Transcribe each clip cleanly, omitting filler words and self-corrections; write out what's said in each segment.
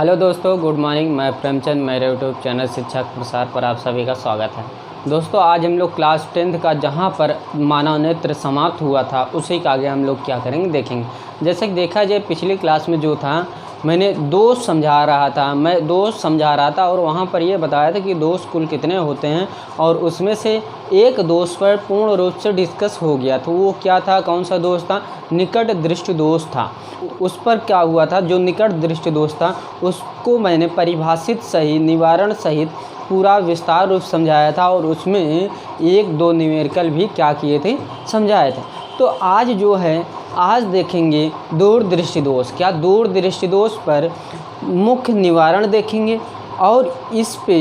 Hello दोस्तों, good morning. मैं प्रेमचंद, मेरे यूट्यूब चैनल शिक्षा प्रसार पर आप सभी का स्वागत है। दोस्तों, आज हम लोग क्लास 10th का जहां पर मानव नेत्र समाप्त हुआ था उसी का आगे हम लोग क्या करेंगे देखेंगे। जैसे कि देखा जाए, पिछली क्लास में जो था मैंने दोष समझा रहा था और वहाँ पर ये बताया था कि दोष कुल कितने होते हैं और उसमें से एक दोष पर पूर्ण रूप से डिस्कस हो गया। तो वो क्या था, कौन सा दोष था? निकट दृष्टि दोष था। उस पर क्या हुआ था, जो निकट दृष्टि दोष था उसको मैंने परिभाषित सहित निवारण सहित पूरा विस्तार रूप समझाया था और उसमें एक दो न्यूमेरिकल भी क्या किए थे, समझाए थे। तो आज जो है, आज देखेंगे दूरदृष्टि दोष। क्या दूरदृष्टि दोष पर मुख्य निवारण देखेंगे और इस पे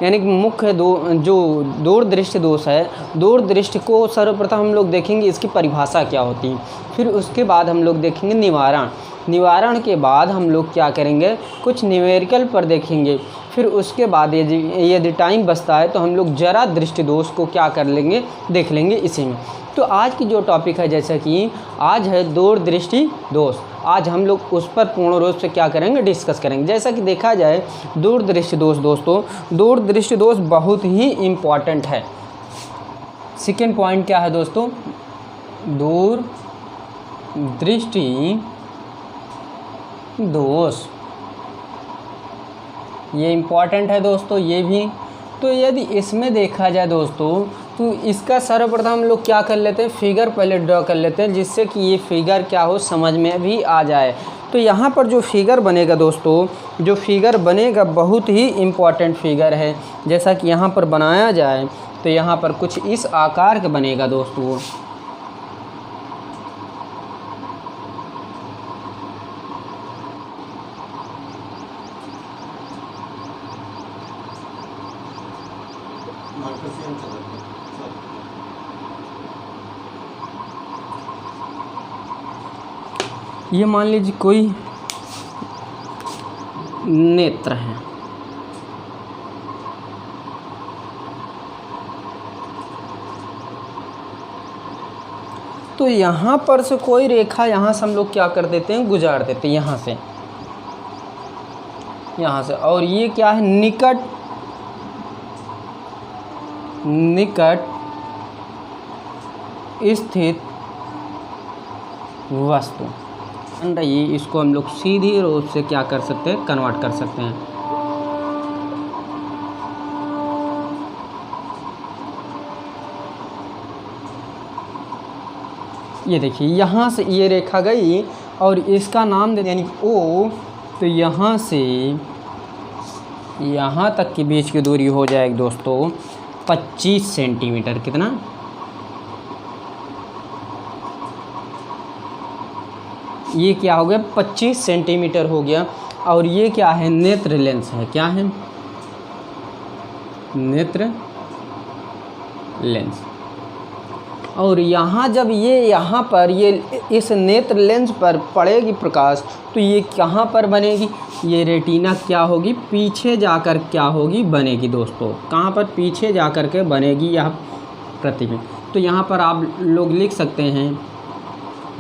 यानी कि मुख्य जो दूरदृष्टि दोष है, दूरदृष्टि को सर्वप्रथम हम लोग देखेंगे इसकी परिभाषा क्या होती है। फिर उसके बाद हम लोग देखेंगे निवारण के बाद हम लोग क्या करेंगे, कुछ न्यूमेरिकल पर देखेंगे। फिर उसके बाद यदि टाइम बचता है तो हम लोग जरा दृष्टि दोष को क्या कर लेंगे, देख लेंगे इसी में। तो आज की जो टॉपिक है, जैसे कि आज है दूरदृष्टि दोष, आज हम लोग उस पर पूर्ण रूप से क्या करेंगे, डिस्कस करेंगे। जैसा कि देखा जाए, दूरदृष्टि दोष दोस्तों, दूरदृष्टि दोष बहुत ही इम्पॉर्टेंट है। सेकेंड पॉइंट क्या है दोस्तों, दूरदृष्टि दोष, ये इम्पॉर्टेंट है दोस्तों, ये भी। तो यदि इसमें देखा जाए दोस्तों, तो इसका सर्वप्रथम हम लोग क्या कर लेते हैं, फिगर पहले ड्रॉ कर लेते हैं, जिससे कि ये फिगर क्या हो, समझ में भी आ जाए। तो यहाँ पर जो फिगर बनेगा दोस्तों, जो फिगर बनेगा बहुत ही इम्पॉर्टेंट फिगर है। जैसा कि यहाँ पर बनाया जाए तो यहाँ पर कुछ इस आकार का बनेगा दोस्तों। ये मान लीजिए कोई नेत्र है, तो यहाँ पर से कोई रेखा यहाँ से हम लोग क्या कर देते हैं, गुजार देते हैं यहाँ से। और ये क्या है, निकट स्थित वस्तु। ये इसको हम लोग सीधी रूप से क्या कर सकते हैं, कन्वर्ट कर सकते हैं। ये देखिए, यहाँ से ये रेखा गई और इसका नाम दे यानी ओ। तो यहाँ से यहाँ तक के बीच की दूरी हो जाएगी दोस्तों 25 सेंटीमीटर। कितना? ये क्या हो गया, 25 सेंटीमीटर हो गया। और ये क्या है, नेत्र लेंस है। क्या है? नेत्र लेंस। और यहाँ जब ये यहाँ पर ये इस नेत्र लेंस पर पड़ेगी प्रकाश, तो ये कहाँ पर बनेगी, ये रेटिना क्या होगी, पीछे जाकर क्या होगी, बनेगी दोस्तों। कहाँ पर? पीछे जाकर के बनेगी यह प्रतिबिंब। तो यहाँ पर आप लोग लिख सकते हैं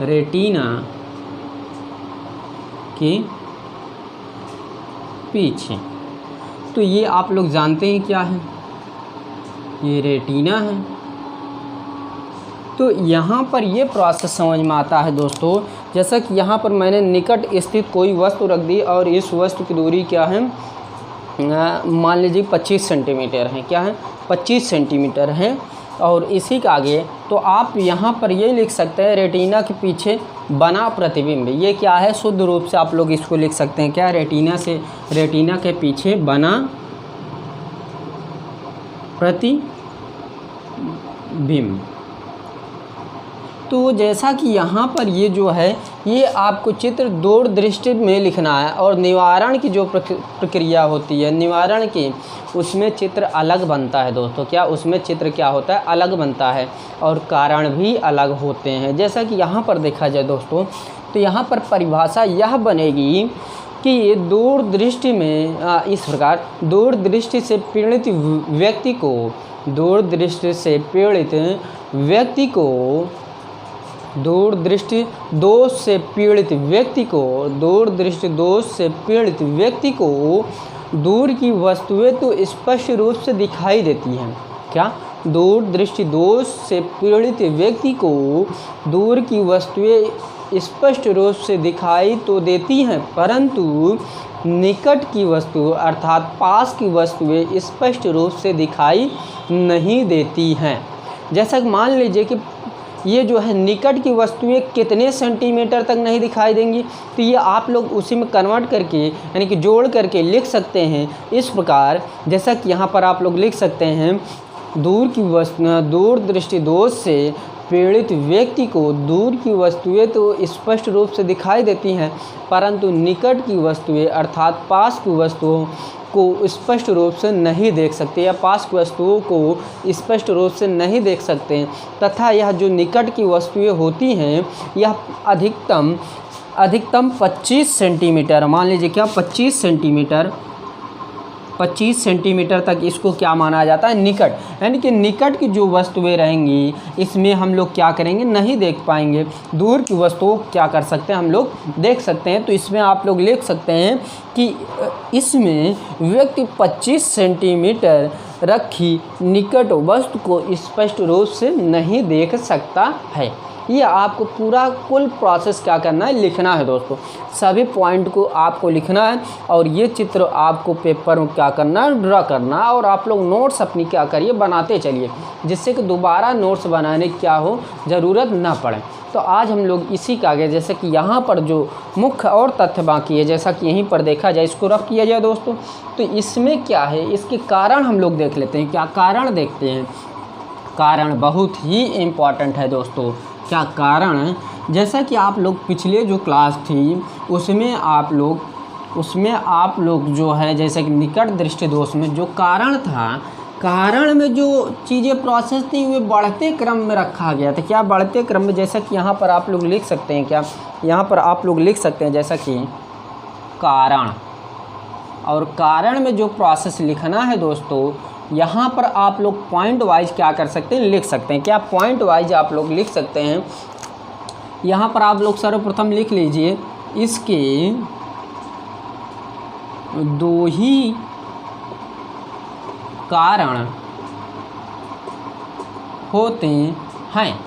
रेटिना के पीछे। तो ये आप लोग जानते हैं क्या है, ये रेटिना है। तो यहाँ पर ये प्रोसेस समझ में आता है दोस्तों। जैसा कि यहाँ पर मैंने निकट स्थित कोई वस्तु रख दी और इस वस्तु की दूरी क्या है, मान लीजिए 25 सेंटीमीटर है। क्या है? 25 सेंटीमीटर है। और इसी के आगे तो आप यहाँ पर ये लिख सकते हैं रेटिना के पीछे बना प्रतिबिंब। ये क्या है, शुद्ध रूप से आप लोग इसको लिख सकते हैं क्या, रेटिना के पीछे बना प्रतिबिंब। तो जैसा कि यहाँ पर ये जो है, ये आपको चित्र दूरदृष्टि में लिखना है और निवारण की जो प्रक्रिया होती है, निवारण की, उसमें चित्र अलग बनता है दोस्तों। क्या? उसमें चित्र क्या होता है, अलग बनता है और कारण भी अलग होते हैं। जैसा कि यहाँ पर देखा जाए दोस्तों, तो यहाँ पर परिभाषा यह बनेगी कि ये दूरदृष्टि में इस प्रकार दूरदृष्टि से पीड़ित व्यक्ति को दूरदृष्टि दोष से पीड़ित व्यक्ति को दूर की वस्तुएं तो स्पष्ट रूप से दिखाई देती हैं। क्या? दूरदृष्टि दोष से पीड़ित व्यक्ति को दूर की वस्तुएं स्पष्ट रूप से दिखाई तो देती हैं, परंतु निकट की वस्तु अर्थात पास की वस्तुएं स्पष्ट रूप से दिखाई नहीं देती हैं। जैसा कि मान लीजिए कि ये जो है निकट की वस्तुएं कितने सेंटीमीटर तक नहीं दिखाई देंगी, तो ये आप लोग उसी में कन्वर्ट करके यानी कि जोड़ करके लिख सकते हैं इस प्रकार। जैसा कि यहाँ पर आप लोग लिख सकते हैं, दूरदृष्टि दोष से पीड़ित व्यक्ति को दूर की वस्तुएं तो स्पष्ट रूप से दिखाई देती हैं, परंतु निकट की वस्तुएं अर्थात पास की वस्तुओं को स्पष्ट रूप से नहीं देख सकते या पास की वस्तुओं को स्पष्ट रूप से नहीं देख सकते, तथा यह जो निकट की वस्तुएं होती हैं यह अधिकतम 25 सेंटीमीटर, मान लीजिए क्या 25 सेंटीमीटर तक इसको क्या माना जाता है, निकट। यानी कि निकट की जो वस्तुएं रहेंगी इसमें हम लोग क्या करेंगे, नहीं देख पाएंगे। दूर की वस्तुओं क्या कर सकते हैं, हम लोग देख सकते हैं। तो इसमें आप लोग लिख सकते हैं कि इसमें व्यक्ति 25 सेंटीमीटर रखी निकट वस्तु को स्पष्ट रूप से नहीं देख सकता है। ये आपको पूरा कुल प्रोसेस क्या करना है, लिखना है दोस्तों। सभी पॉइंट को आपको लिखना है और ये चित्र आपको पेपर में क्या करना है, ड्रा करना है। और आप लोग नोट्स अपनी क्या करिए, बनाते चलिए, जिससे कि दोबारा नोट्स बनाने की क्या हो, ज़रूरत ना पड़े। तो आज हम लोग इसी का आगे, जैसे कि यहाँ पर जो मुख्य और तथ्य बाकी है, जैसा कि यहीं पर देखा जाए, इसको रफ किया जाए दोस्तों। तो इसमें क्या है, इसके कारण हम लोग देख लेते हैं। क्या कारण देखते हैं, कारण बहुत ही इम्पॉर्टेंट है दोस्तों। क्या कारण, जैसा कि आप लोग पिछले जो क्लास थी उसमें आप लोग जो है, जैसे कि निकट दृष्टि दोष में जो कारण था, कारण में जो चीज़ें प्रोसेस थी वे बढ़ते क्रम में रखा गया था। क्या बढ़ते क्रम में, जैसा कि यहाँ पर आप लोग लिख सकते हैं, क्या यहाँ पर आप लोग लिख सकते हैं जैसा कि कारण, और कारण में जो प्रोसेस लिखना है दोस्तों, यहाँ पर आप लोग पॉइंट वाइज क्या कर सकते हैं, लिख सकते हैं। क्या पॉइंट वाइज आप लोग लिख सकते हैं। यहाँ पर आप लोग सर्वप्रथम लिख लीजिए, इसके दो ही कारण होते हैं।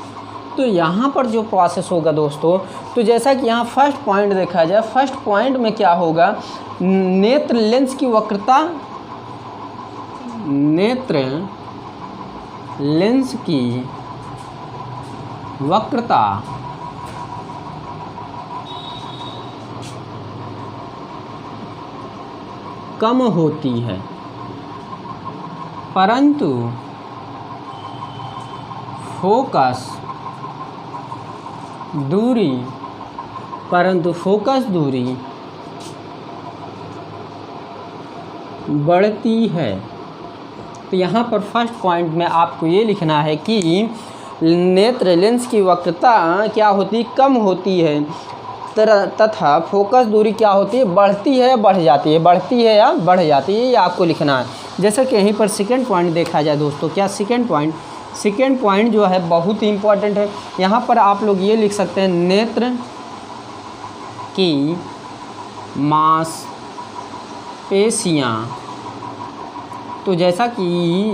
तो यहाँ पर जो प्रोसेस होगा दोस्तों, तो जैसा कि यहाँ फर्स्ट पॉइंट देखा जाए, फर्स्ट पॉइंट में क्या होगा, नेत्र लेंस की वक्रता, नेत्र लेंस की वक्रता कम होती है, परंतु फोकस दूरी बढ़ती है। तो यहाँ पर फर्स्ट पॉइंट में आपको ये लिखना है कि नेत्र लेंस की वक्रता क्या होती है, कम होती है, तथा फोकस दूरी क्या होती है, बढ़ती है या बढ़ जाती है, बढ़ती है या बढ़ जाती है, ये आपको लिखना है। जैसे कि यहीं पर सेकेंड पॉइंट देखा जाए दोस्तों, क्या सेकेंड पॉइंट जो है बहुत ही इम्पोर्टेंट है। यहाँ पर आप लोग ये लिख सकते हैं, नेत्र की मांसपेशियाँ। तो जैसा कि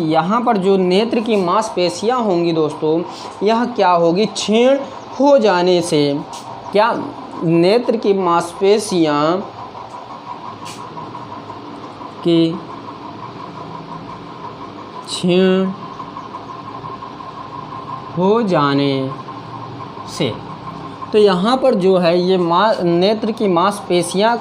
यहाँ पर जो नेत्र की मांसपेशियाँ होंगी दोस्तों, यह क्या होगी, क्षीण हो जाने से, क्या नेत्र की मांसपेशियाँ की क्षीण हो जाने से। तो यहाँ पर जो है ये नेत्र की मांसपेशियाँ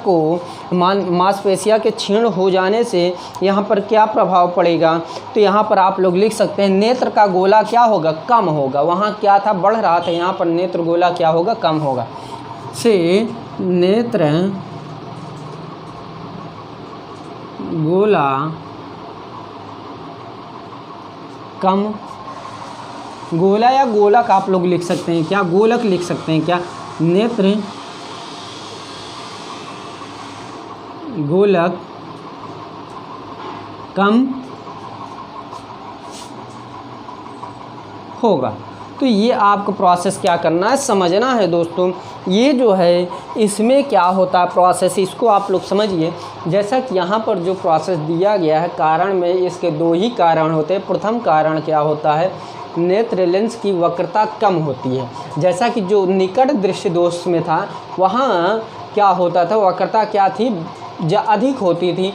के क्षीण हो जाने से यहाँ पर क्या प्रभाव पड़ेगा। तो यहाँ पर आप लोग लिख सकते हैं, नेत्र का गोला क्या होगा, कम होगा। वहाँ क्या था, बढ़ रहा था, यहाँ पर नेत्र गोला क्या होगा, कम होगा। से नेत्र गोला कम, गोला या गोलक आप लोग लिख सकते हैं, क्या गोलक लिख सकते हैं, क्या नेत्र गोलक कम होगा। तो ये आपको प्रोसेस क्या करना है, समझना है दोस्तों। ये जो है इसमें क्या होता है प्रोसेस, इसको आप लोग समझिए। जैसा कि यहाँ पर जो प्रोसेस दिया गया है कारण में, इसके 2 ही कारण होते हैं। प्रथम कारण क्या होता है, नेत्र लेंस की वक्रता कम होती है। जैसा कि जो निकट दृष्टि दोष में था वहाँ क्या होता था, वक्रता क्या थी, अधिक होती थी,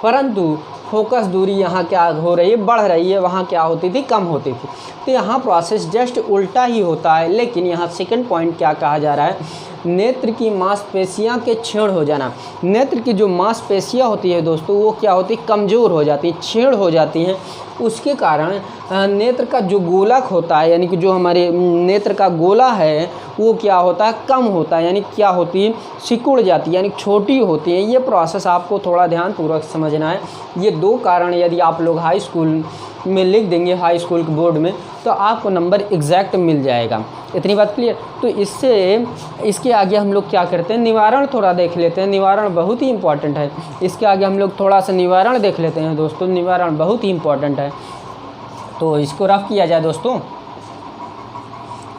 परंतु फोकस दूरी यहाँ क्या हो रही है, बढ़ रही है, वहाँ क्या होती थी, कम होती थी। तो यहाँ प्रोसेस जस्ट उल्टा ही होता है। लेकिन यहाँ सेकंड पॉइंट क्या कहा जा रहा है, नेत्र की मांसपेशियाँ के क्षीण हो जाना। नेत्र की जो मांसपेशियाँ होती है दोस्तों वो क्या होती है, कमज़ोर हो जाती है, क्षीण हो जाती हैं। उसके कारण नेत्र का जो गोलक होता है, यानी कि जो हमारे नेत्र का गोला है वो क्या होता है, कम होता है, यानी क्या होती है, सिकुड़ जाती है, यानी छोटी होती है। ये प्रोसेस आपको थोड़ा ध्यानपूर्वक समझना है। ये 2 कारण यदि आप लोग हाई स्कूल में लिख देंगे, हाई स्कूल के बोर्ड में, तो आपको नंबर एग्जैक्ट मिल जाएगा। इतनी बात क्लियर। तो इसके आगे हम लोग क्या करते हैं, निवारण थोड़ा देख लेते हैं। निवारण बहुत ही इम्पॉर्टेंट है। इसके आगे हम लोग थोड़ा सा निवारण देख लेते हैं दोस्तों। निवारण बहुत ही इम्पॉर्टेंट है, तो इसको रफ किया जाए दोस्तों।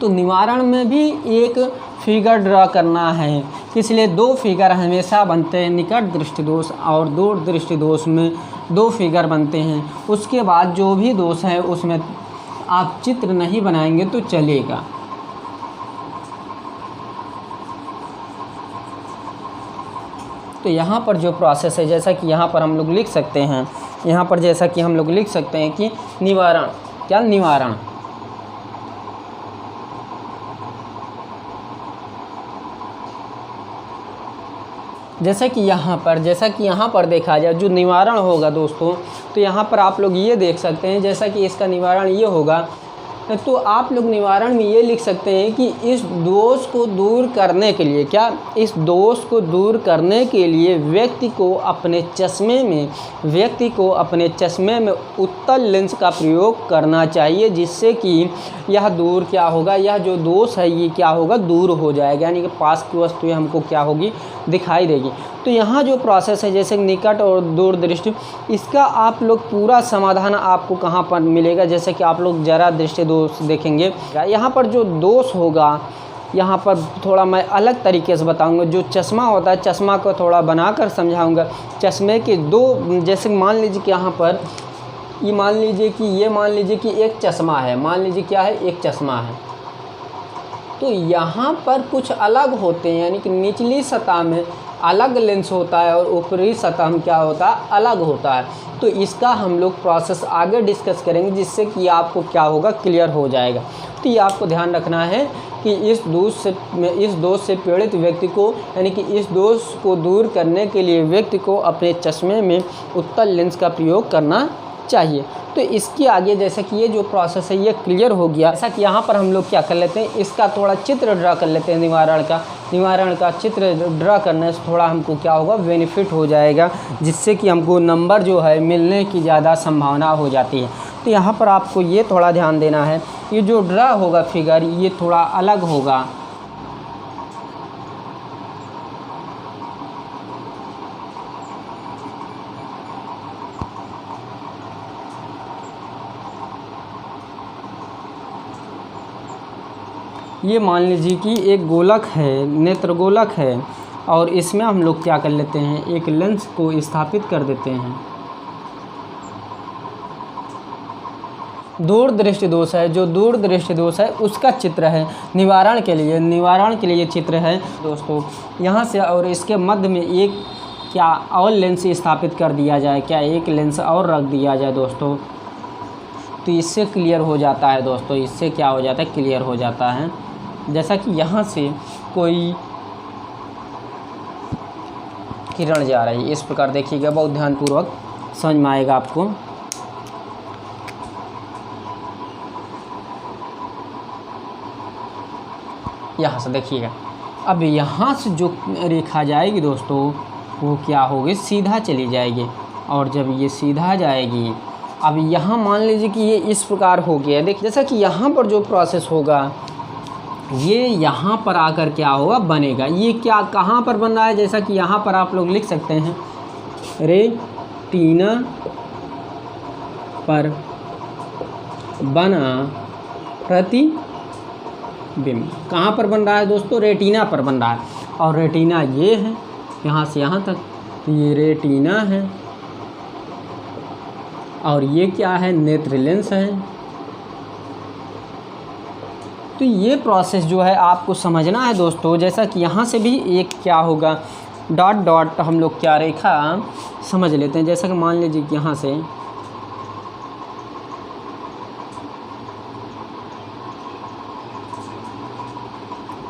तो निवारण में भी एक फिगर ड्रा करना है, इसलिए 2 फिगर हमेशा बनते हैं। निकट दृष्टि दोष और दूर दृष्टि दोष में 2 फिगर बनते हैं। उसके बाद जो भी दोष है उसमें आप चित्र नहीं बनाएंगे तो चलेगा। तो यहाँ पर जो प्रोसेस है, जैसा कि यहाँ पर हम लोग लिख सकते हैं, यहाँ पर जैसा कि हम लोग लिख सकते हैं कि निवारण, क्या निवारण, जैसा कि यहाँ पर देखा जाए जो निवारण होगा दोस्तों, तो यहाँ पर आप लोग ये देख सकते हैं, जैसा कि इसका निवारण ये होगा, तो आप लोग निवारण में ये लिख सकते हैं कि इस दोष को दूर करने के लिए, क्या, इस दोष को दूर करने के लिए व्यक्ति को अपने चश्मे में उत्तल लेंस का प्रयोग करना चाहिए, जिससे कि यह दूर क्या होगा, यह जो दोष है ये क्या होगा, दूर हो जाएगा, यानी कि पास की वस्तुएं हमको क्या होगी, दिखाई देगी। तो यहाँ जो प्रोसेस है, जैसे निकट और दूर दृष्टि, इसका आप लोग पूरा समाधान आपको कहाँ पर मिलेगा, जैसे कि आप लोग जरा दृष्टि दोष देखेंगे। यहाँ पर जो दोष होगा, यहाँ पर थोड़ा मैं अलग तरीके से बताऊंगा। जो चश्मा होता है, चश्मा को थोड़ा बनाकर समझाऊंगा। चश्मे के 2, जैसे मान लीजिए कि यहाँ पर ये मान लीजिए कि एक चश्मा है, मान लीजिए क्या है, एक चश्मा है। तो यहाँ पर कुछ अलग होते हैं, यानी कि निचली सतह में अलग लेंस होता है और ऊपरी सतह में क्या होता है, अलग होता है। तो इसका हम लोग प्रोसेस आगे डिस्कस करेंगे, जिससे कि आपको क्या होगा, क्लियर हो जाएगा। तो ये आपको ध्यान रखना है कि इस दोष से पीड़ित व्यक्ति को, यानी कि इस दोष को दूर करने के लिए व्यक्ति को अपने चश्मे में उत्तल लेंस का प्रयोग करना चाहिए। तो इसके आगे जैसे कि ये जो प्रोसेस है ये क्लियर हो गया। ऐसा कि यहाँ पर हम लोग क्या कर लेते हैं, इसका थोड़ा चित्र ड्रा कर लेते हैं। निवारण का चित्र ड्रा करने से थोड़ा हमको क्या होगा, बेनिफिट हो जाएगा, जिससे कि हमको नंबर जो है मिलने की ज़्यादा संभावना हो जाती है। तो यहाँ पर आपको ये थोड़ा ध्यान देना है, ये जो ड्रा होगा फिगर ये थोड़ा अलग होगा। ये मान लीजिए कि एक गोलक है, नेत्र गोलक है, और इसमें हम लोग क्या कर लेते हैं, एक लेंस को स्थापित कर देते हैं। दूर दृष्टि दोष है, जो दूर दृष्टि दोष है उसका चित्र है निवारण के लिए चित्र है दोस्तों। यहाँ से और इसके मध्य में एक क्या और लेंस स्थापित कर दिया जाए, क्या एक लेंस और रख दिया जाए दोस्तों, तो इससे क्लियर हो जाता है दोस्तों। इससे क्या हो जाता है, क्लियर हो जाता है। जैसा कि यहाँ से कोई किरण जा रही है, इस प्रकार देखिएगा, बहुत ध्यानपूर्वक समझ में आएगा आपको। यहाँ से देखिएगा, अब यहाँ से जो रेखा जाएगी दोस्तों वो क्या होगी, सीधा चली जाएगी। और जब ये सीधा जाएगी, अब यहाँ मान लीजिए कि ये इस प्रकार हो गया। देखिए जैसा कि यहाँ पर जो प्रोसेस होगा ये यहाँ पर आकर क्या होगा, बनेगा। ये क्या कहाँ पर बन रहा है, जैसा कि यहाँ पर आप लोग लिख सकते हैं, रेटिना पर बना प्रतिबिंब कहाँ पर बन रहा है दोस्तों? रेटिना पर बन रहा है। और रेटिना ये है, यहाँ से यहाँ तक, तो ये रेटिना है। और ये क्या है? नेत्र लेंस है। तो ये प्रोसेस जो है आपको समझना है दोस्तों। जैसा कि यहाँ से भी एक क्या होगा, डॉट डॉट हम लोग क्या रेखा समझ लेते हैं। जैसा कि मान लीजिए कि यहाँ से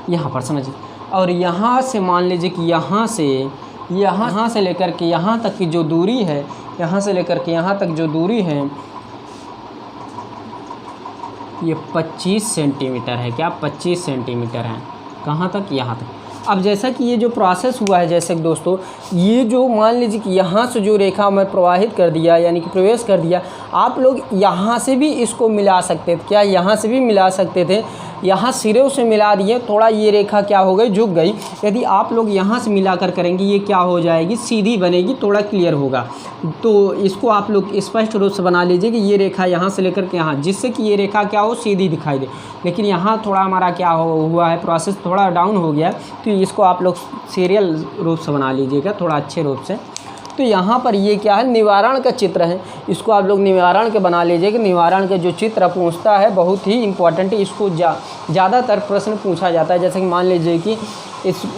यहाँ पर समझिए, और यहाँ से मान लीजिए कि यहाँ से लेकर के यहाँ तक की जो दूरी है, यहाँ से लेकर के यहाँ तक जो दूरी है ये 25 सेंटीमीटर है। क्या? 25 सेंटीमीटर है। कहाँ तक? यहाँ तक। अब जैसा कि ये जो प्रोसेस हुआ है, जैसे कि दोस्तों ये जो मान लीजिए कि यहाँ से जो रेखा मैं प्रवाहित कर दिया, यानी कि प्रवेश कर दिया, आप लोग यहाँ से भी इसको मिला सकते थे। क्या? यहाँ से भी मिला सकते थे। यहाँ सिरों से मिला दिए, थोड़ा ये रेखा क्या हो गई? झुक गई। यदि आप लोग यहाँ से मिलाकर करेंगे, ये क्या हो जाएगी? सीधी बनेगी, थोड़ा क्लियर होगा। तो इसको आप लोग स्पष्ट रूप से बना लीजिए कि ये रेखा यहाँ से लेकर के यहाँ, जिससे कि ये रेखा क्या हो? सीधी दिखाई दे। लेकिन यहाँ थोड़ा हमारा क्या हुआ है, प्रोसेस थोड़ा डाउन हो गया। तो इसको आप लोग सीरियल रूप से बना लीजिएगा, थोड़ा अच्छे रूप से। तो यहाँ पर ये क्या है? निवारण का चित्र है। इसको आप लोग निवारण के बना लीजिए कि निवारण के जो चित्र पूछता है बहुत ही इम्पोर्टेंट है। इसको ज़्यादातर प्रश्न पूछा जाता है। जैसे कि मान लीजिए कि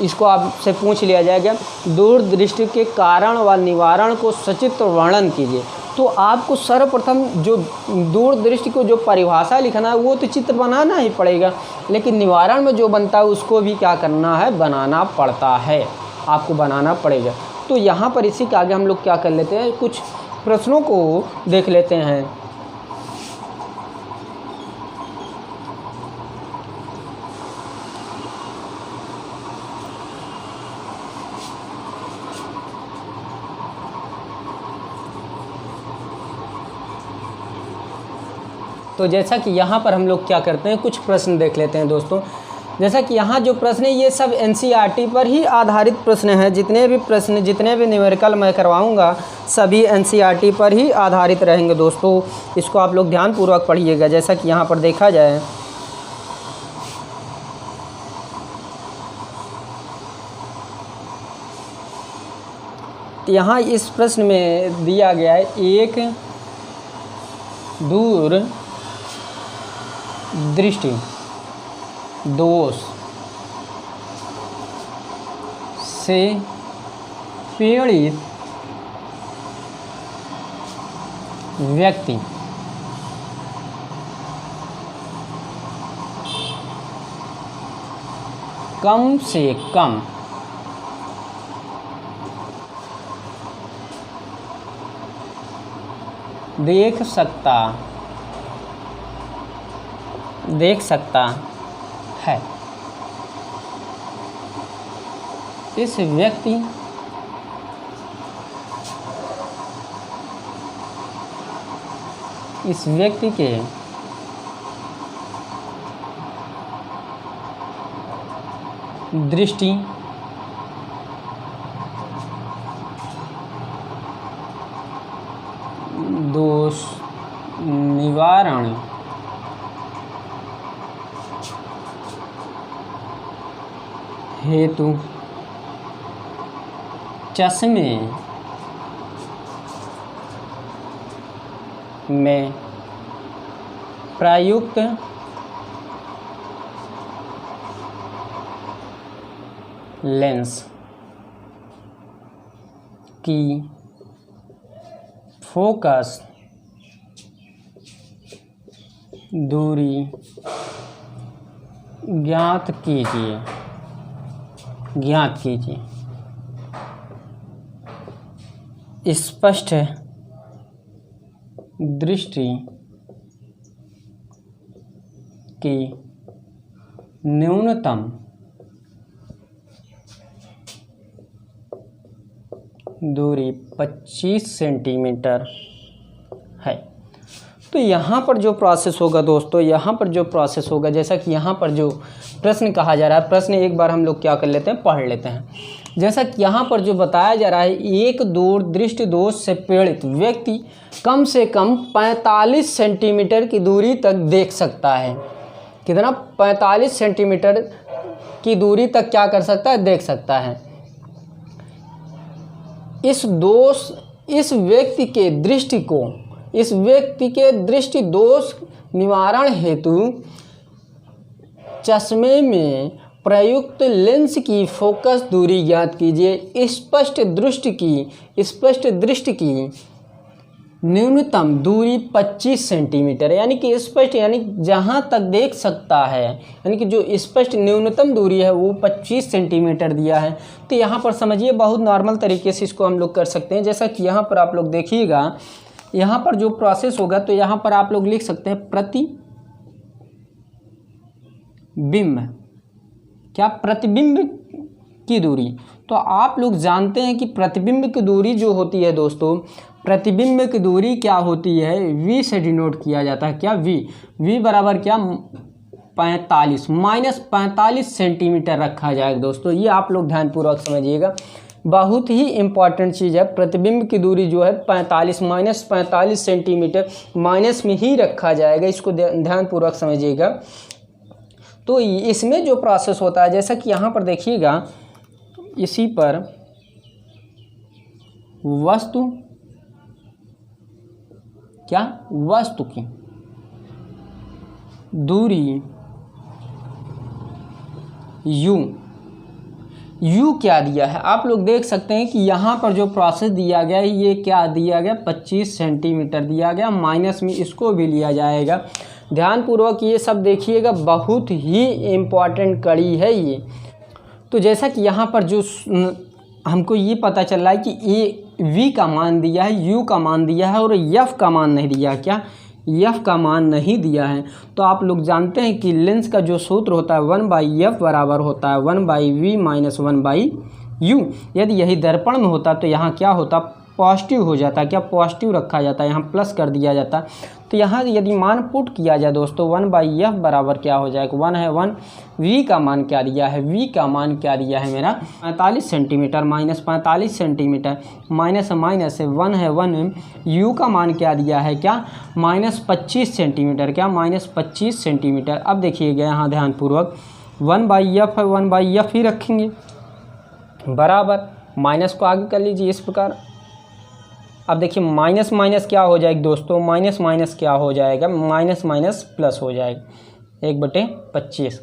इसको आपसे पूछ लिया जाएगा, दूरदृष्टि के कारण व निवारण को सचित्र वर्णन कीजिए। तो आपको सर्वप्रथम जो दूरदृष्टि को जो परिभाषा लिखना है वो तो चित्र बनाना ही पड़ेगा, लेकिन निवारण में जो बनता है उसको भी क्या करना है? बनाना पड़ता है, आपको बनाना पड़ेगा। तो यहाँ पर इसी के आगे हम लोग क्या कर लेते हैं, कुछ प्रश्नों को देख लेते हैं। तो जैसा कि यहाँ पर हम लोग क्या करते हैं, कुछ प्रश्न देख लेते हैं दोस्तों। जैसा कि यहाँ जो प्रश्न है ये सब एनसीईआरटी पर ही आधारित प्रश्न है। जितने भी न्यूमेरिकल मैं करवाऊँगा सभी एनसीईआरटी पर ही आधारित रहेंगे दोस्तों। इसको आप लोग ध्यानपूर्वक पढ़िएगा। जैसा कि यहाँ पर देखा जाए, यहाँ इस प्रश्न में दिया गया है, एक दूर दृष्टि दोष से पीड़ित व्यक्ति कम से कम देख सकता है। इस व्यक्ति के दृष्टि दोष निवारण हेतु चश्मे में प्रयुक्त लेंस की फोकस दूरी ज्ञात कीजिए। स्पष्ट दृष्टि की न्यूनतम दूरी 25 सेंटीमीटर है। तो यहाँ पर जो प्रोसेस होगा दोस्तों, यहाँ पर जो प्रोसेस होगा, जैसा कि यहाँ पर जो प्रश्न कहा जा रहा है, प्रश्न एक बार हम लोग क्या कर लेते हैं, पढ़ लेते हैं। जैसा कि यहाँ पर जो बताया जा रहा है, एक दूरदृष्टि दोष से पीड़ित व्यक्ति कम से कम 45 सेंटीमीटर की दूरी तक देख सकता है। कितना 45 सेंटीमीटर की दूरी तक क्या कर सकता है, देख सकता है। इस व्यक्ति के दृष्टि दोष निवारण हेतु चश्मे में प्रयुक्त लेंस की फोकस दूरी ज्ञात कीजिए। स्पष्ट दृष्टि की न्यूनतम दूरी 25 सेंटीमीटर, यानी कि स्पष्ट यानी जहाँ तक देख सकता है, यानी कि जो स्पष्ट न्यूनतम दूरी है वो 25 सेंटीमीटर दिया है। तो यहाँ पर समझिए बहुत नॉर्मल तरीके से इसको हम लोग कर सकते हैं। जैसा कि यहाँ पर आप लोग देखिएगा, यहाँ पर जो प्रोसेस होगा तो यहाँ पर आप लोग लिख सकते हैं प्रतिबिंब की दूरी। तो आप लोग जानते हैं कि प्रतिबिंब की दूरी जो होती है दोस्तों, प्रतिबिंब की दूरी क्या होती है, v से डिनोट किया जाता है। क्या v बराबर क्या 45 -45 सेंटीमीटर रखा जाएगा दोस्तों। ये आप लोग ध्यानपूर्वक समझिएगा, बहुत ही इम्पॉर्टेंट चीज़ है। प्रतिबिंब की दूरी जो है 45 सेंटीमीटर माइनस में ही रखा जाएगा, इसको ध्यानपूर्वक समझिएगा। तो इसमें जो प्रोसेस होता है, जैसा कि यहाँ पर देखिएगा, इसी पर वस्तु की दूरी u क्या दिया है, आप लोग देख सकते हैं कि यहाँ पर जो प्रोसेस दिया गया है ये क्या दिया गया, 25 सेंटीमीटर दिया गया। माइनस में इसको भी लिया जाएगा। ध्यानपूर्वक ये सब देखिएगा, बहुत ही इम्पॉर्टेंट कड़ी है ये। तो जैसा कि यहाँ पर जो हमको ये पता चल रहा है कि ये v का मान दिया है, u का मान दिया है और f का मान नहीं दिया। क्या f का मान नहीं दिया है। तो आप लोग जानते हैं कि लेंस का जो सूत्र होता है 1/f बराबर होता है 1/v - 1/u। यदि यही दर्पण में होता तो यहाँ क्या होता, पॉजिटिव हो जाता। क्या पॉजिटिव रखा जाता है, यहाँ प्लस कर दिया जाता। तो यहाँ यदि मान पुट किया जाए दोस्तों, 1/f बराबर क्या हो जाएगा, 1 है 1। v का मान क्या दिया है, v का मान क्या दिया है मेरा 45 सेंटीमीटर -45 सेंटीमीटर, माइनस है 1 है 1। u का मान क्या दिया है, क्या -25 सेंटीमीटर, क्या -25 सेंटीमीटर। अब देखिएगा यहाँ ध्यानपूर्वक, 1/f है 1/f ही रखेंगे बराबर, माइनस को आगे कर लीजिए इस प्रकार। अब देखिए माइनस माइनस क्या हो जाएगा दोस्तों, माइनस माइनस क्या हो जाएगा, माइनस माइनस प्लस हो जाएगा 1/25।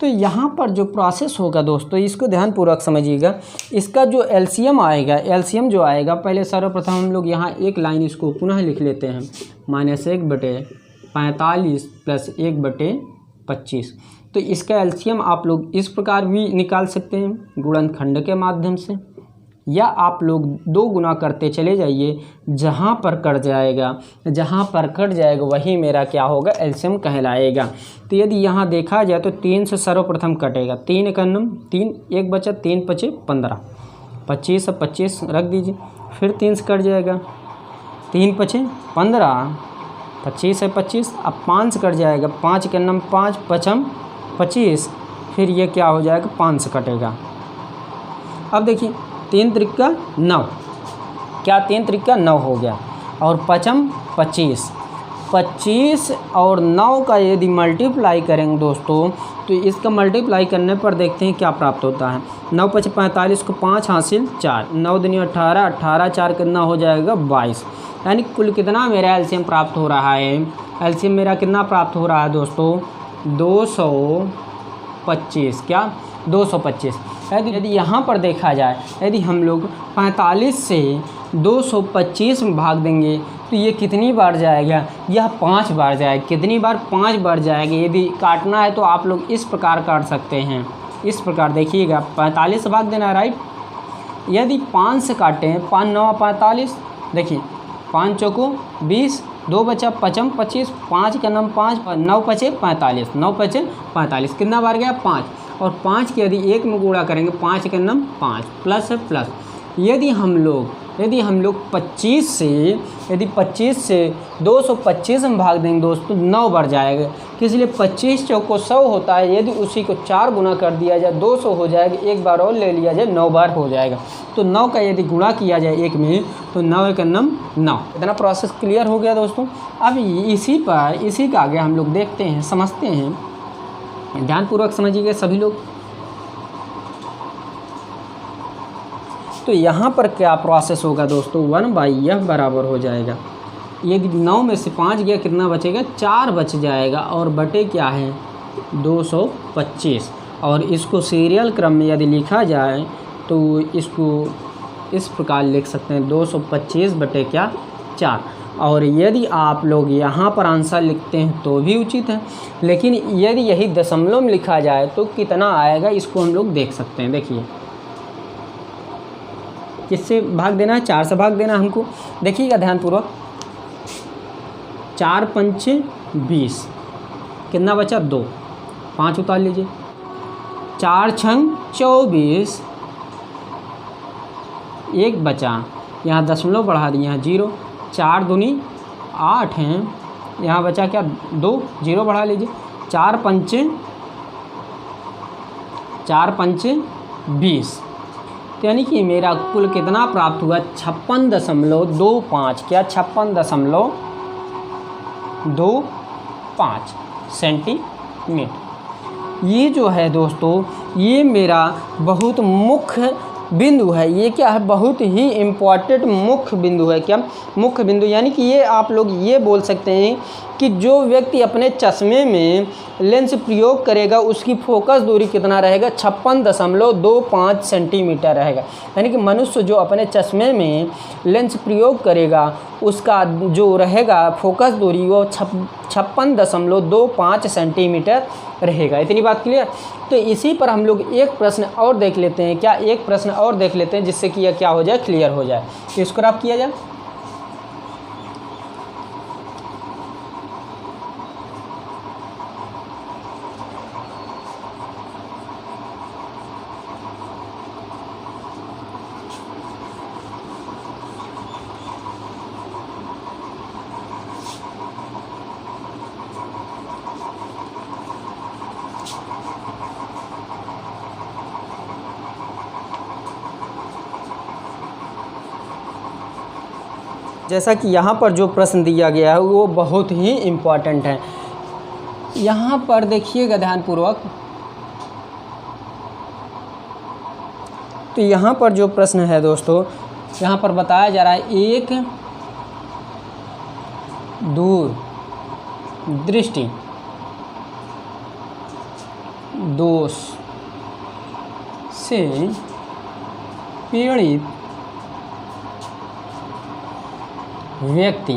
तो यहाँ पर जो प्रोसेस होगा दोस्तों, इसको ध्यानपूर्वक समझिएगा। इसका जो एलसीएम आएगा, एलसीएम जो आएगा, पहले सर्वप्रथम हम लोग यहाँ एक लाइन इसको पुनः लिख लेते हैं, -1/45 + 1/25। तो इसका एलसीएम आप लोग इस प्रकार भी निकाल सकते हैं गुणनखंड के माध्यम से, या आप लोग 2 गुना करते चले जाइए। जहाँ पर कट जाएगा वही मेरा क्या होगा, एलसीएम कहलाएगा। तो यदि यहाँ देखा जाए तो 3 से सर्वप्रथम कटेगा, 3 एकन्नम 3, 1 बचा 3 × 5 = 15, 25 से 25 रख दीजिए, फिर 3 से कट जाएगा, 3 × 5 = 15, 25 से 25, अब 5 से कट जाएगा, 5 एकन्नम 5, 5 × 25, फिर ये क्या हो जाएगा, 5 से कटेगा। अब देखिए 3 त्रिका 9, क्या 3 त्रिका 9 हो गया, और 5 × 25 और 9 का यदि मल्टीप्लाई करेंगे दोस्तों, तो इसका मल्टीप्लाई करने पर देखते हैं क्या प्राप्त होता है। 9 × 5 = 45 को 5 हासिल 4, 9 दूनी 18, 18 4 कितना हो जाएगा 22। यानी कुल कितना मेरा एलसीएम प्राप्त हो रहा है, एलसीएम मेरा कितना प्राप्त हो रहा है दोस्तों, 225। क्या 225। यदि यहाँ पर देखा जाए, यदि हम लोग 45 से 225 में भाग देंगे तो ये कितनी बार जाएगा, यह 5 बार जाएगा। कितनी बार, 5 बार जाएगा। यदि काटना है तो आप लोग इस प्रकार काट सकते हैं, इस प्रकार देखिएगा, 45 से भाग देना, राइट। यदि 5 से काटें, 5 × 9 = 45, देखिए 5 चौको 20, 2 बचा 5 × 25, 5 एकन्नम 5, 9 × 5 = 45, 9 × 5 = 45, कितना बार गया 5। और 5 के यदि 1 में गुणा करेंगे, 5 एकन्नम 5, प्लस है प्लस। यदि हम लोग 25 से 225 में भाग देंगे दोस्तों, 9 बार जाएगा। इसलिए 25 चौको 100 होता है, यदि उसी को 4 गुना कर दिया जाए 200 हो जाएगा, एक बार और ले लिया जाए 9 बार हो जाएगा। तो 9 का यदि गुणा किया जाए 1 में तो 9 एकन्नम 9। इतना प्रोसेस क्लियर हो गया दोस्तों। अब इसी का आगे हम लोग देखते हैं, समझते हैं ध्यानपूर्वक समझिएगा सभी लोग। तो यहाँ पर क्या प्रोसेस होगा दोस्तों, 1/f बराबर हो जाएगा, ये 9 में से 5 गया, कितना बचेगा, 4 बच जाएगा, और बटे क्या है 225। और इसको सीरियल क्रम में यदि लिखा जाए तो इसको इस प्रकार लिख सकते हैं 225 बटे क्या 4। और यदि आप लोग यहाँ पर आंसर लिखते हैं तो भी उचित है, लेकिन यदि यही दशमलव में लिखा जाए तो कितना आएगा इसको हम लोग देख सकते हैं। देखिए किससे भाग देना है, 4 से भाग देना हमको। देखिएगा ध्यानपूर्वक, 4 पंचे 20, कितना बचा 2, 5 उतार लीजिए, 4 छंग 24, 1 बचा, यहाँ दशमलव बढ़ा दिए, यहाँ 0, 4 दूनी 8 हैं, यहाँ बचा क्या 2, 0 बढ़ा लीजिए, 4 पंचे 20, यानी कि मेरा कुल कितना प्राप्त हुआ 56.25, क्या 56.25 सेंटीमीटर। ये जो है दोस्तों, ये मेरा बहुत मुख्य बिंदु है। ये क्या है, बहुत ही इम्पॉर्टेंट मुख्य बिंदु है। क्या मुख्य बिंदु, यानी कि ये आप लोग ये बोल सकते हैं कि जो व्यक्ति अपने चश्मे में लेंस प्रयोग करेगा उसकी फोकस दूरी कितना रहेगा, 56.25 सेंटीमीटर रहेगा। यानी कि मनुष्य जो अपने चश्मे में लेंस प्रयोग करेगा उसका जो रहेगा फोकस दूरी वो 56.25 सेंटीमीटर रहेगा। इतनी बात क्लियर। तो इसी पर हम लोग एक प्रश्न और देख लेते हैं। क्या एक प्रश्न और देख लेते हैं जिससे कि यह क्या हो जाए, क्लियर हो जाए। तो इसको आप किया जाए। जैसा कि यहाँ पर जो प्रश्न दिया गया है वो बहुत ही इम्पॉर्टेंट है। यहाँ पर देखिएगा ध्यानपूर्वक, तो यहाँ पर जो प्रश्न है दोस्तों, यहाँ पर बताया जा रहा है एक दूर दृष्टि दोष से पीड़ित व्यक्ति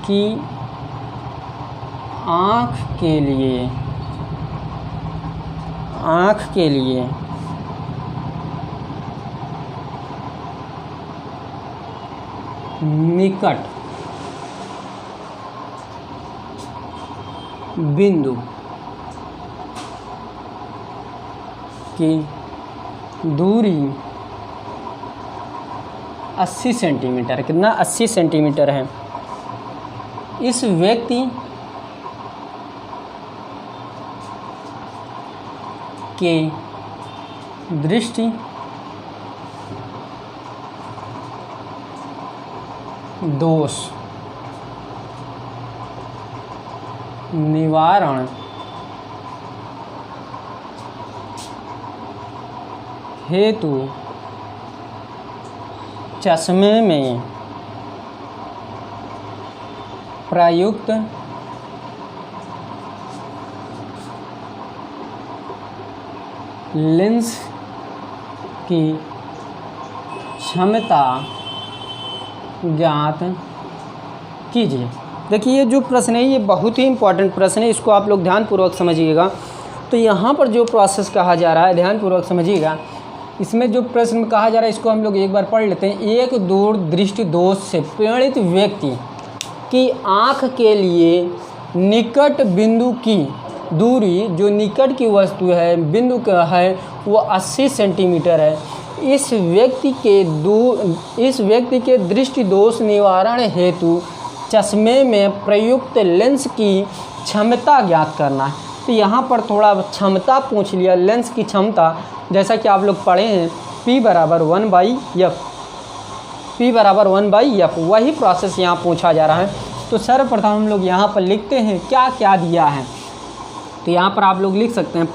की आँख के लिए निकट बिंदु की दूरी 80 सेंटीमीटर, कितना 80 सेंटीमीटर है। इस व्यक्ति के दृष्टि दोष निवारण हेतु चश्मे में प्रयुक्त लेंस की क्षमता ज्ञात कीजिए। देखिए ये जो प्रश्न है ये बहुत ही इम्पोर्टेंट प्रश्न है, इसको आप लोग ध्यानपूर्वक समझिएगा। तो यहाँ पर जो प्रोसेस कहा जा रहा है ध्यानपूर्वक समझिएगा। इसमें जो प्रश्न कहा जा रहा है इसको हम लोग एक बार पढ़ लेते हैं। एक दूर दृष्टि दोष से पीड़ित व्यक्ति की आँख के लिए निकट बिंदु की दूरी, जो निकट की वस्तु है बिंदु का है वो 80 सेंटीमीटर है। इस व्यक्ति के दृष्टि दोष निवारण हेतु चश्मे में प्रयुक्त लेंस की क्षमता ज्ञात करना है। तो यहाँ पर थोड़ा क्षमता पूछ लिया, लेंस की क्षमता, जैसा कि आप लोग पढ़े हैं P बराबर 1/f, P बराबर 1/f, वही प्रोसेस यहाँ पूछा जा रहा है। तो सर्वप्रथम हम लोग यहाँ पर लिखते हैं क्या क्या दिया है। तो यहाँ पर आप लोग लिख सकते हैं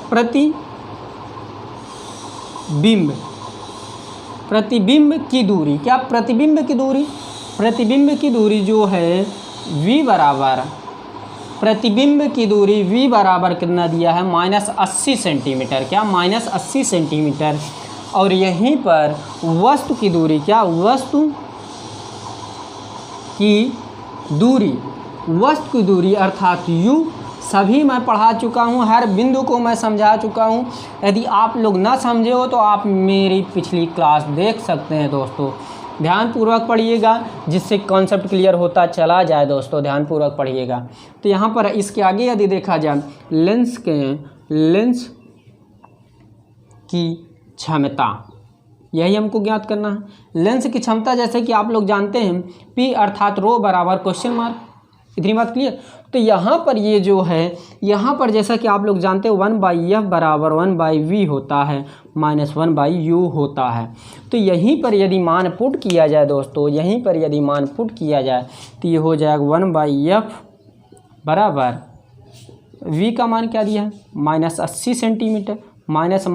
प्रतिबिंब की दूरी। क्या प्रतिबिंब की दूरी? प्रतिबिंब की दूरी जो है v बराबर, प्रतिबिंब की दूरी v बराबर कितना दिया है? -80 सेंटीमीटर। क्या? -80 सेंटीमीटर। और यहीं पर वस्तु की दूरी, क्या? वस्तु की दूरी अर्थात u सभी मैं पढ़ा चुका हूँ, हर बिंदु को मैं समझा चुका हूँ। यदि आप लोग ना समझे हो तो आप मेरी पिछली क्लास देख सकते हैं दोस्तों। ध्यानपूर्वक पढ़िएगा जिससे कॉन्सेप्ट क्लियर होता चला जाए दोस्तों, ध्यानपूर्वक पढ़िएगा। तो यहाँ पर इसके आगे यदि देखा जाए लेंस की क्षमता, यही हमको ज्ञात करना है। लेंस की क्षमता जैसे कि आप लोग जानते हैं P अर्थात रो बराबर क्वेश्चन मार्क, इतनी बात क्लियर। तो यहाँ पर ये जो है, यहाँ पर जैसा कि आप लोग जानते हैं 1/f बराबर 1/v होता है, -1/u होता है। तो यहीं पर यदि मान पुट किया जाए दोस्तों, यहीं पर यदि मान पुट किया जाए तो ये हो जाएगा 1/f बराबर v का मान क्या दिया है? -80 सेंटीमीटर, माइनस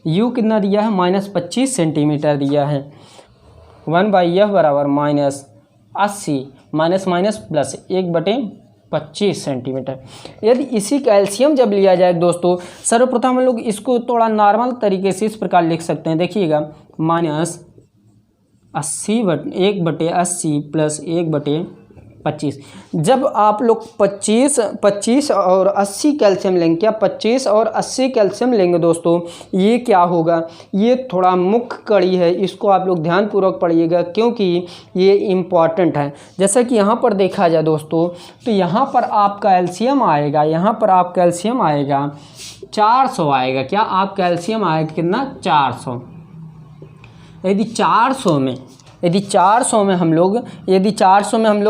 u कितना दिया है? -25 सेंटीमीटर दिया है। 1/f बराबर -80 माइनस प्लस 1/25 सेंटीमीटर। यदि इसी का एलसीएम जब लिया जाए दोस्तों, सर्वप्रथम हम लोग इसको थोड़ा नॉर्मल तरीके से इस प्रकार लिख सकते हैं। देखिएगा -1/80 प्लस 1/25। जब आप लोग 25 और 80 कैल्शियम लेंगे, क्या 25 और 80 कैल्शियम लेंगे दोस्तों, ये क्या होगा? ये थोड़ा मुख्य कड़ी है, इसको आप लोग ध्यानपूर्वक पढ़िएगा क्योंकि ये इम्पॉर्टेंट है। जैसा कि यहाँ पर देखा जाए दोस्तों, तो यहाँ पर आपका एलसीएम आएगा, यहाँ पर आप कैल्शियम आएगा 400 आएगा। क्या? आप कैल्शियम आएगा कितना? 400। यदि 400 में हम लोग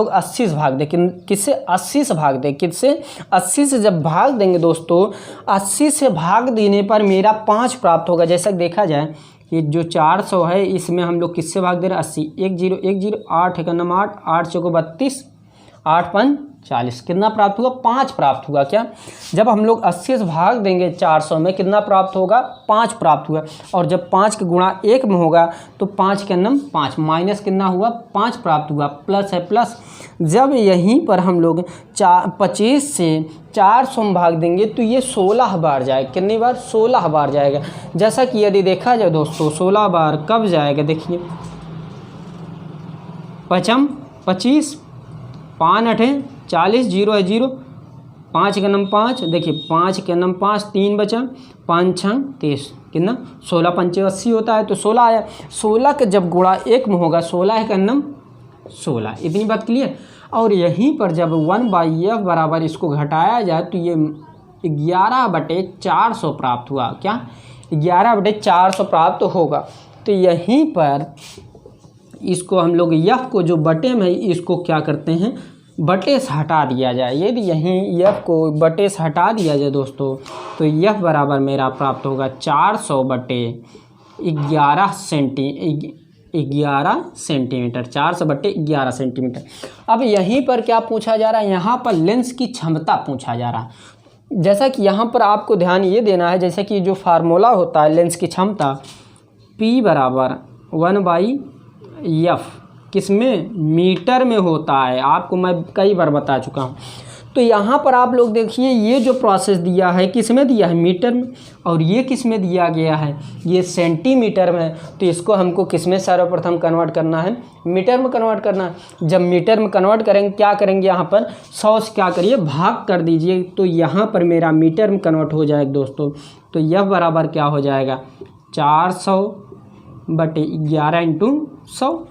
80 से भाग दें, किससे? 80 से भाग दें। किससे? 80 से जब भाग देंगे दोस्तों, 80 से भाग देने पर मेरा 5 प्राप्त होगा। जैसा देखा जाए ये जो 400 है इसमें हम लोग किससे भाग दे रहे हैं? 80, 1 0 1 0, 8 1 8, 8 चौको 32, 8 5 40, कितना प्राप्त हुआ? 5 प्राप्त हुआ। क्या? जब हम लोग 80 से भाग देंगे 400 में, कितना प्राप्त होगा? 5 प्राप्त हुआ। और जब 5 के गुणा 1 में होगा तो 5 के नम 5, माइनस कितना हुआ? 5 प्राप्त हुआ। प्लस है प्लस। जब यहीं पर हम लोग 25 से 400 में भाग देंगे तो ये 16 बार जाएगा। कितनी बार? 16 बार जाएगा। जैसा कि यदि देखा जाए दोस्तों, 16 बार कब जाएगा? देखिए 5 25, 5 8 40, 0 है 0, 5 के नम 5, देखिए 5 के नम 5, 3 बचा, 5 6 30, कितना? 16 5 80 होता है, तो 16 आया। 16 के जब गुणा 1 में होगा, 16 के नम 16, इतनी बात क्लियर। और यहीं पर जब 1/f बराबर इसको घटाया जाए तो ये 11/400 प्राप्त हुआ। क्या? 11/400 प्राप्त होगा। तो यहीं पर इसको हम लोग f को जो बटे में इसको क्या करते हैं? बटे से हटा दिया जाए। यदि यहीं f को बटे से हटा दिया जाए दोस्तों, तो f बराबर मेरा प्राप्त होगा 400/11 सेंटीमीटर, 400/11 सेंटीमीटर। अब यहीं पर क्या पूछा जा रहा है? यहाँ पर लेंस की क्षमता पूछा जा रहा है। जैसा कि यहाँ पर आपको ध्यान ये देना है, जैसे कि जो फार्मूला होता है लेंस की क्षमता, P बराबर 1/f, किसमें? मीटर में होता है। आपको मैं कई बार बता चुका हूँ। तो यहाँ पर आप लोग देखिए ये जो प्रोसेस दिया है किसमें दिया है? मीटर में। और ये किसमें दिया गया है? ये सेंटीमीटर में। तो इसको हमको किसमें सर्वप्रथम कन्वर्ट करना है? मीटर में कन्वर्ट करना है। जब मीटर में कन्वर्ट करेंगे, क्या करेंगे? यहाँ पर 100 से क्या करिए? भाग कर दीजिए। तो यहाँ पर मेरा मीटर में कन्वर्ट हो जाएगा दोस्तों। तो यह बराबर क्या हो जाएगा? 400/11 × 100।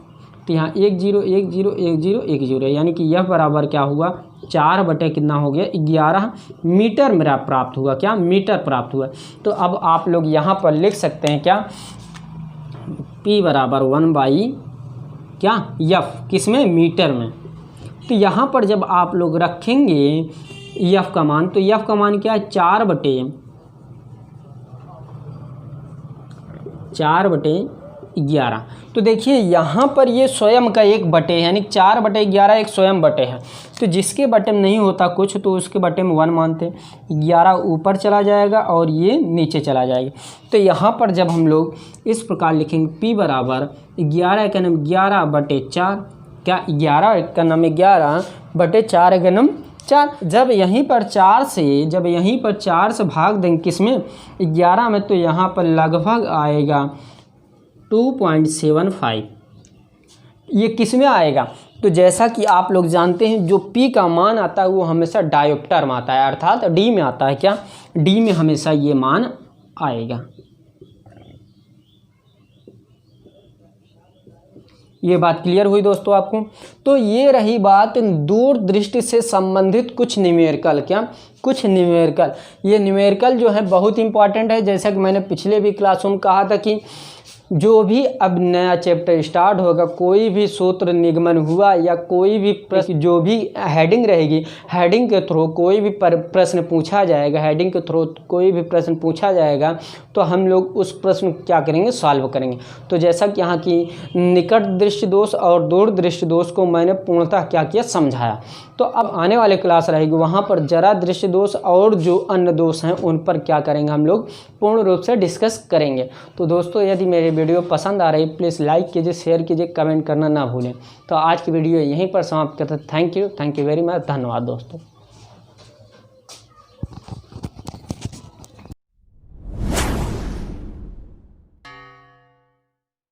तो यहाँ 1 0 1 0 1 0 1 0, यानी कि यह बराबर क्या हुआ? 4 कितना हो गया? 11 मीटर मेरा प्राप्त हुआ। क्या? मीटर प्राप्त हुआ। तो अब आप लोग यहाँ पर लिख सकते हैं क्या? P बराबर 1/ क्या? f, किसमें? मीटर में। तो यहाँ पर जब आप लोग रखेंगे f का मान, तो f का मान क्या है? 4/11 11। तो देखिए यहाँ पर ये स्वयं का 1/, यानी 4/11 एक स्वयं बटे है। तो जिसके बटे में नहीं होता कुछ तो उसके बटे में 1 मानते हैं। 11 ऊपर चला जाएगा और ये नीचे चला जाएगा। तो यहाँ पर जब हम लोग इस प्रकार लिखेंगे P बराबर 11 का नाम 11/4, क्या 11 का नाम 11/4 का नाम 4। जब यहीं पर 4 से भाग देंगे किसमें 11 में, तो यहाँ पर लगभग आएगा 2.75। ये किस में आएगा, तो जैसा कि आप लोग जानते हैं जो P का मान आता है वो हमेशा डायोप्टर में आता है, अर्थात D में आता है। क्या D में हमेशा ये मान आएगा। ये बात क्लियर हुई दोस्तों आपको। तो ये रही बात दूरदृष्टि से संबंधित कुछ न्यूमेरिकल। क्या कुछ न्यूमेरिकल, ये न्यूमेरिकल जो है बहुत इंपॉर्टेंट है। जैसा कि मैंने पिछले भी क्लासों में कहा था कि जो भी अब नया चैप्टर स्टार्ट होगा, कोई भी सूत्र निगमन हुआ या कोई भी प्रश्न, जो भी हेडिंग रहेगी, हेडिंग के थ्रू कोई भी प्रश्न पूछा जाएगा, तो हम लोग उस प्रश्न क्या करेंगे, सॉल्व करेंगे। तो जैसा कि यहाँ की निकट दृष्टि दोष और दूर दृष्टि दोष को मैंने पूर्णतः क्या किया, समझाया। तो अब आने वाले क्लास रहेगी वहाँ पर जरा दृष्टि दोष और जो अन्य दोष हैं उन पर क्या करेंगे, हम लोग पूर्ण रूप से डिस्कस करेंगे। तो दोस्तों यदि मेरी वीडियो पसंद आ रही प्लीज़ लाइक कीजिए, शेयर कीजिए, कमेंट करना ना भूलें। तो आज की वीडियो यहीं पर समाप्त करते हैं। थैंक यू वेरी मच, धन्यवाद दोस्तों।